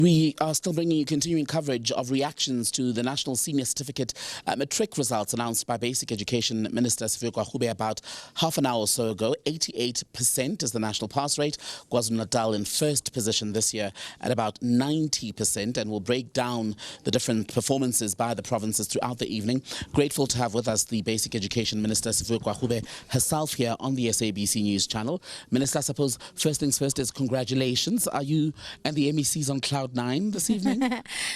We are still bringing you continuing coverage of reactions to the National Senior Certificate Matric results announced by Basic Education Minister Siviwe Gwarube about half an hour or so ago. 88% is the national pass rate. KwaZulu-Natal in first position this year at about 90%, and we'll break down the different performances by the provinces throughout the evening. Grateful to have with us the Basic Education Minister Siviwe Gwarube herself here on the SABC News channel. Minister, I suppose first things first is congratulations. Are you and the MECs on Cloud9 this evening?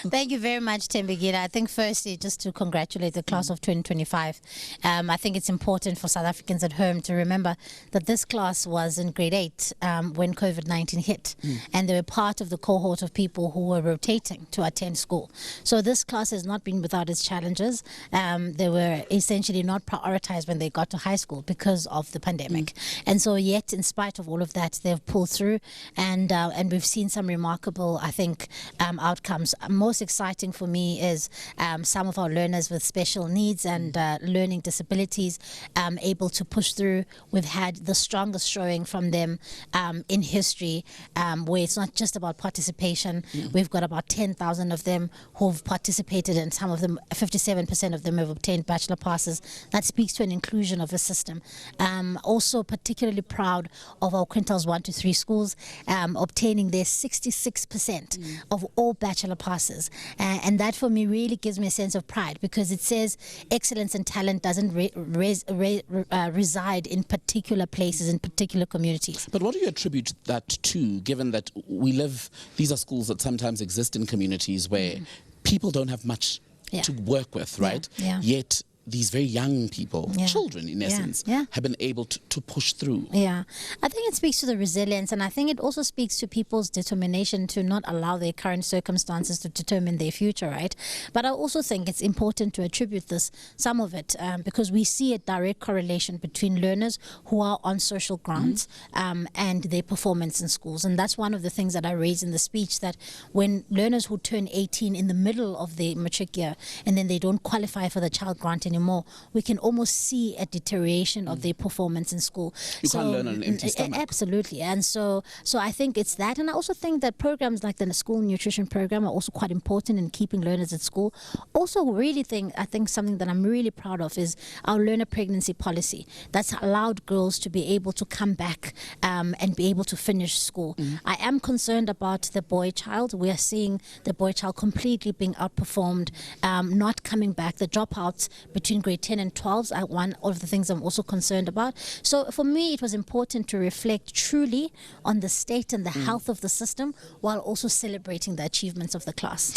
Thank you very much, Tembegida. I think firstly, just to congratulate the class of 2025. I think it's important for South Africans at home to remember that this class was in grade 8 when COVID-19 hit, and they were part of the cohort of people who were rotating to attend school. So this class has not been without its challenges. They were essentially not prioritized when they got to high school because of the pandemic. And so yet, in spite of all of that, they've pulled through, and we've seen some remarkable, I think, outcomes. Most exciting for me is some of our learners with special needs and learning disabilities able to push through. We've had the strongest showing from them in history, where it's not just about participation. We've got about 10,000 of them who've participated, and some of them, 57% of them have obtained bachelor passes. That speaks to an inclusion of a system. Also particularly proud of our quintiles 1 to 3 schools obtaining their 66% of all bachelor passes, and that for me really gives me a sense of pride, because it says excellence and talent doesn't reside in particular places, in particular communities. But what do you attribute that to, given that these are schools that sometimes exist in communities where people don't have much to work with, right? Yet these very young people, children in essence, have been able to push through. I think it speaks to the resilience, and I think it also speaks to people's determination to not allow their current circumstances to determine their future, right? But I also think it's important to attribute some of it, because we see a direct correlation between learners who are on social grants and their performance in schools. And that's one of the things that I raised in the speech, that when learners who turn 18 in the middle of the matric year and then they don't qualify for the child grant anymore, we can almost see a deterioration of their performance in school. You can't learn on an empty stomach. Absolutely. And so I think it's that. And I also think that programs like the school nutrition program are also quite important in keeping learners at school. Also, I think something that I'm really proud of is our learner pregnancy policy that's allowed girls to be able to come back and be able to finish school. I am concerned about the boy child. We are seeing the boy child completely being outperformed, not coming back. The dropouts between grade 10 and 12s are one of the things I'm also concerned about. So for me, it was important to reflect truly on the state and the health of the system, while also celebrating the achievements of the class.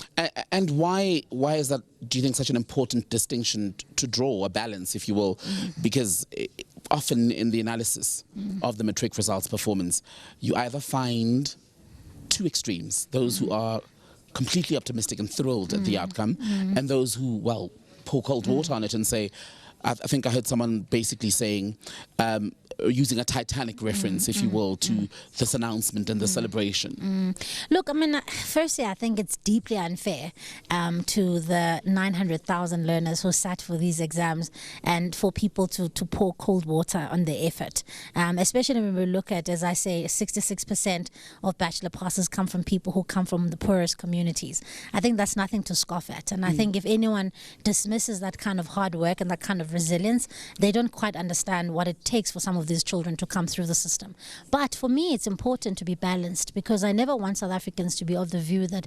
And why is that, do you think, such an important distinction to draw, a balance, if you will? Because often in the analysis of the matric results performance, you either find two extremes: those who are completely optimistic and thrilled at the outcome, and those who, well, pour cold water on it and say, I think I heard someone basically saying, using a Titanic reference, if you will, to this announcement and the celebration. Look, I mean, firstly, I think it's deeply unfair to the 900,000 learners who sat for these exams, and for people to pour cold water on their effort. Especially when we look at, as I say, 66% of bachelor passes come from people who come from the poorest communities. I think that's nothing to scoff at. And I think if anyone dismisses that kind of hard work and that kind of resilience, they don't quite understand what it takes for some of these children to come through the system. But for me, it's important to be balanced, because I never want South Africans to be of the view that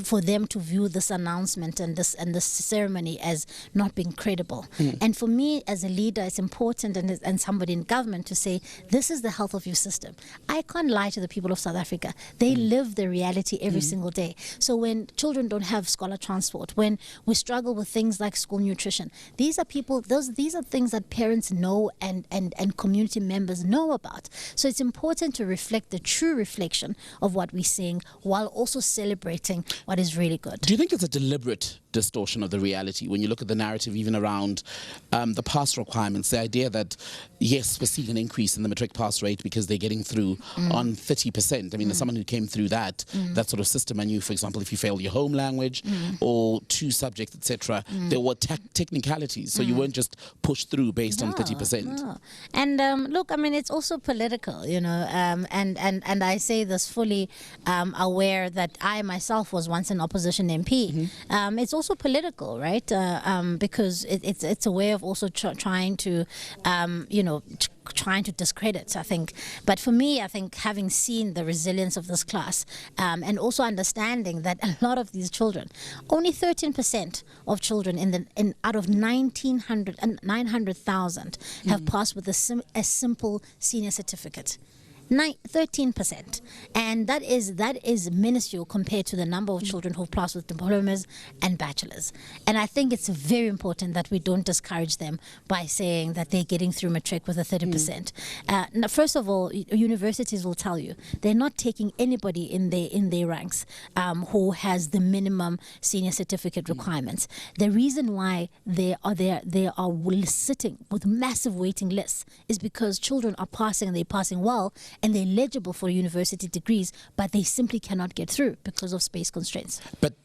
for them to view this announcement and this ceremony as not being credible. And for me, as a leader, it's important, and somebody in government, to say, this is the health of your system. I can't lie to the people of South Africa. They live the reality every single day. So when children don't have scholar transport, when we struggle with things like school nutrition, these are things that parents know and community members know about. So it's important to reflect the true reflection of what we're seeing, while also celebrating what is really good. Do you think it's a deliberate distortion of the reality when you look at the narrative even around the pass requirements, the idea that, yes, we're seeing an increase in the matric pass rate because they're getting through on 30%. I mean, as someone who came through that sort of system, I knew, for example, if you failed your home language or 2 subjects, etc., there were technicalities. So You weren't just pushed through based on 30%. No. And look, I mean, it's also political, you know, and I say this fully aware that I myself was once an opposition MP. It's also political, right? Because it's a way of also trying to, you know, trying to discredit, I think. But for me, I think having seen the resilience of this class and also understanding that a lot of these children, only 13% of children out of 900,000 have passed with a simple senior certificate. 13%, and that is minuscule compared to the number of children who've passed with diplomas and bachelors. And I think it's very important that we don't discourage them by saying that they're getting through matric with a 30%. Now, first of all, universities will tell you they're not taking anybody in their ranks who has the minimum senior certificate requirements. The reason why they are sitting with massive waiting lists is because children are passing, and they're passing well, and they're eligible for university degrees, but they simply cannot get through because of space constraints. But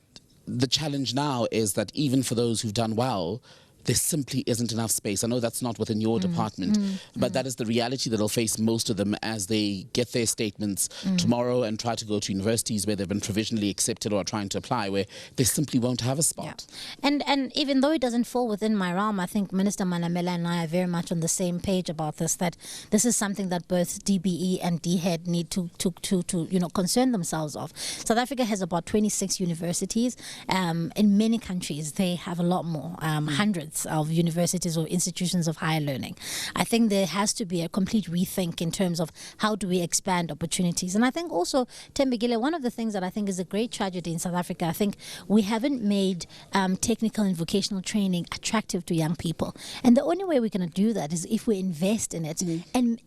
the challenge now is that even for those who've done well, there simply isn't enough space. I know that's not within your department, but that is the reality that'll face most of them as they get their statements tomorrow and try to go to universities where they've been provisionally accepted or are trying to apply, where they simply won't have a spot. Yeah. And even though it doesn't fall within my realm, I think Minister Malamela and I are very much on the same page about this, that this is something that both DBE and DHET need to you know, concern themselves of. South Africa has about 26 universities. In many countries, they have a lot more, hundreds of universities or institutions of higher learning. I think there has to be a complete rethink in terms of how do we expand opportunities. And I think also, Tembegile, one of the things that I think is a great tragedy in South Africa, I think we haven't made technical and vocational training attractive to young people. And the only way we're going to do that is if we invest in it and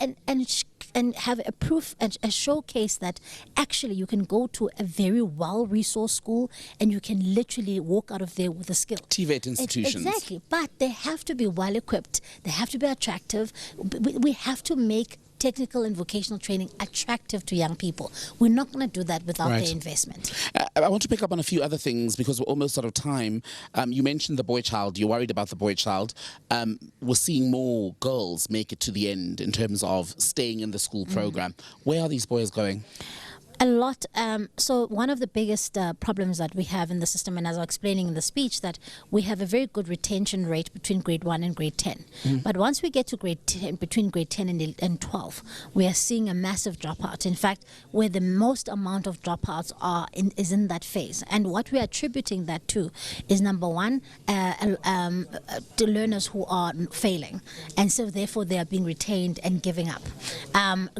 have a proof and a showcase that actually you can go to a very well-resourced school and you can literally walk out of there with a skill. TVET institutions. Exactly. But they have to be well-equipped. They have to be attractive. We have to make technical and vocational training attractive to young people. We're not going to do that without their investment. I want to pick up on a few other things because we're almost out of time. You mentioned the boy child. You're worried about the boy child. We're seeing more girls make it to the end in terms of staying in the school program. Where are these boys going? A lot. So one of the biggest problems that we have in the system, and as I was explaining in the speech, that we have a very good retention rate between grade 1 and grade 10. But once we get to grade 10, between grade 10 and 12, we are seeing a massive dropout. In fact, where the most amount of dropouts is in that phase. And what we are attributing that to is, number one, to learners who are failing. And so therefore they are being retained and giving up.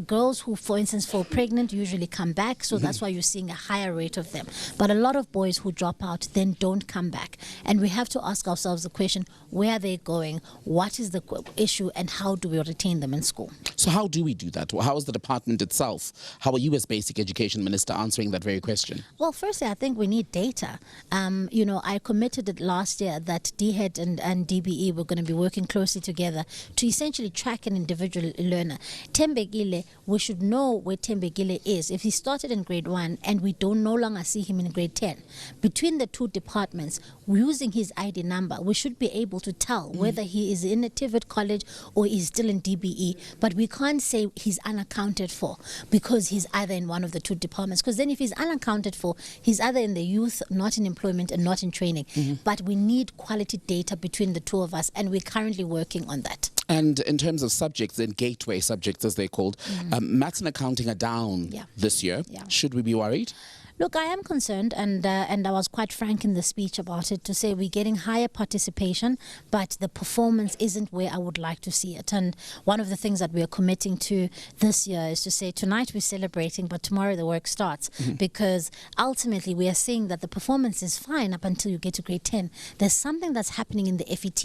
Girls who, for instance, fall pregnant usually come back. So that's why you're seeing a higher rate of them. But a lot of boys who drop out then don't come back. And we have to ask ourselves the question, where are they going? What is the issue? And how do we retain them in school? So how do we do that? How is the department itself? How are you as Basic Education Minister answering that very question? Well, firstly, I think we need data. You know, I committed it last year that DHET and DBE were going to be working closely together to essentially track an individual learner. Tembegile, we should know where Tembegile is. If he started in grade 1 and we don't no longer see him in grade 10, between the two departments, using his ID number, we should be able to tell whether he is in a TVET college or he's still in DBE. But we can't say he's unaccounted for because he's either in one of the two departments. Because then if he's unaccounted for, he's either in the youth, not in employment, and not in training. But we need quality data between the two of us, and we're currently working on that. And in terms of subjects, then gateway subjects as they're called, maths and accounting are down this year. Should we be worried? Look, I am concerned, and I was quite frank in the speech about it, to say we're getting higher participation, but the performance isn't where I would like to see it. And one of the things that we are committing to this year is to say tonight we're celebrating, but tomorrow the work starts, because ultimately we are seeing that the performance is fine up until you get to grade 10. There's something that's happening in the FET.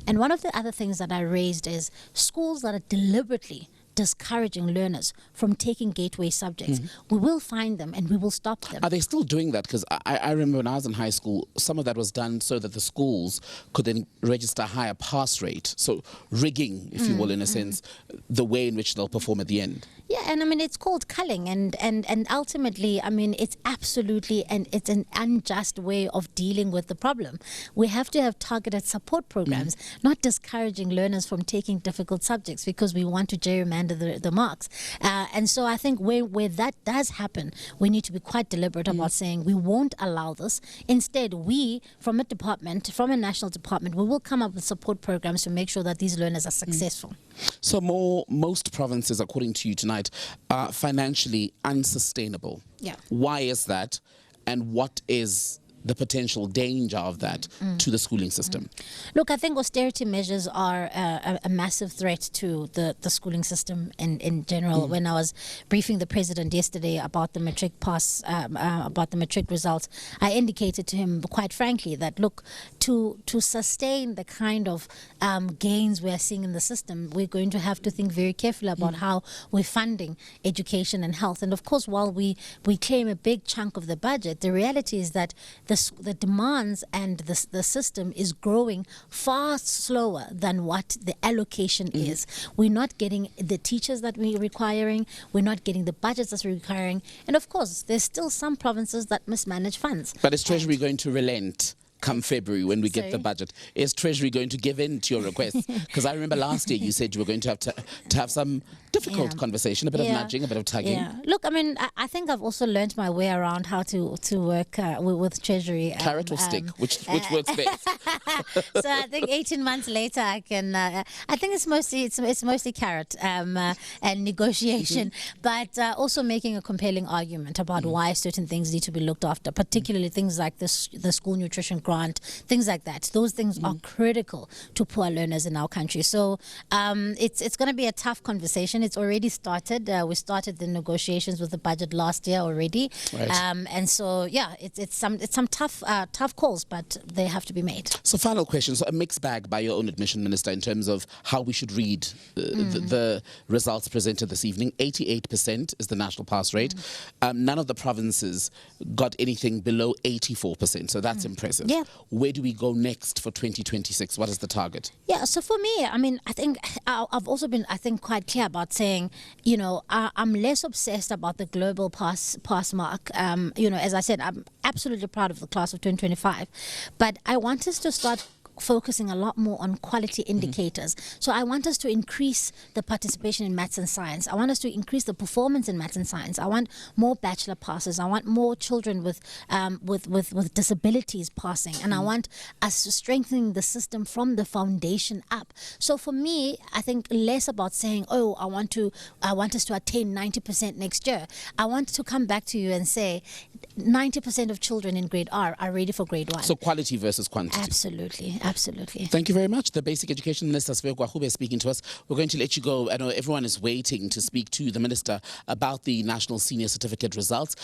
And one of the other things that I raised is schools that are deliberately discouraging learners from taking gateway subjects, we will find them and we will stop them. Are they still doing that? Because I remember when I was in high school, some of that was done so that the schools could then register a higher pass rate. So rigging, if you will, in a sense, the way in which they'll perform at the end. Yeah, and I mean, it's called culling, and ultimately, I mean, it's absolutely, and it's an unjust way of dealing with the problem. We have to have targeted support programs, not discouraging learners from taking difficult subjects because we want to gerrymander the marks. And so I think where that does happen, we need to be quite deliberate about saying we won't allow this. Instead, we, from a department, from a national department, we will come up with support programs to make sure that these learners are successful. So most provinces, according to you tonight, are financially unsustainable. Yeah. Why is that? And what is the potential danger of that to the schooling system? Look, I think austerity measures are a massive threat to the schooling system in general. When I was briefing the president yesterday about the matric pass, about the matric results, I indicated to him quite frankly that, look, to sustain the kind of gains we are seeing in the system, we're going to have to think very carefully about how we're funding education and health. And of course, while we claim a big chunk of the budget, the reality is that the demands and the system is growing far slower than what the allocation is. We're not getting the teachers that we're requiring. We're not getting the budgets that we're requiring. And of course, there's still some provinces that mismanage funds. But is Treasury going to relent come February when we get the budget? Is Treasury going to give in to your requests? Because I remember last year you said you were going to have some difficult conversation, a bit of nudging, a bit of tugging. Yeah. Look, I mean, I think I've also learned my way around how to work with Treasury. Carrot or stick? Which works best? So I think 18 months later, I can. I think it's mostly carrot and negotiation, but also making a compelling argument about why certain things need to be looked after, particularly things like the school nutrition grant, things like that. Those things are critical to poor learners in our country. So it's going to be a tough conversation. It's already started. We started the negotiations with the budget last year already, right. And so yeah, it's some tough calls, but they have to be made. So final question. So a mixed bag by your own admission, Minister, in terms of how we should read the results presented this evening. 88% is the national pass rate. None of the provinces got anything below 84%. So that's impressive. Yeah. Where do we go next for 2026? What is the target? Yeah, so for me, I mean, I think I've also been, I think, quite clear about saying, you know, I'm less obsessed about the global pass mark. You know, as I said, I'm absolutely proud of the class of 2025, but I want us to start focusing a lot more on quality indicators. So I want us to increase the participation in maths and science. I want us to increase the performance in maths and science. I want more bachelor passes. I want more children with disabilities passing, and I want us strengthening the system from the foundation up. So for me, I think less about saying, oh, I want us to attain 90% next year. I want to come back to you and say 90% of children in grade R are ready for grade 1. So quality versus quantity. Absolutely. Absolutely. Thank you very much. The Basic Education Minister, Siviwe Gwarube, is speaking to us. We're going to let you go. I know everyone is waiting to speak to the Minister about the National Senior Certificate results.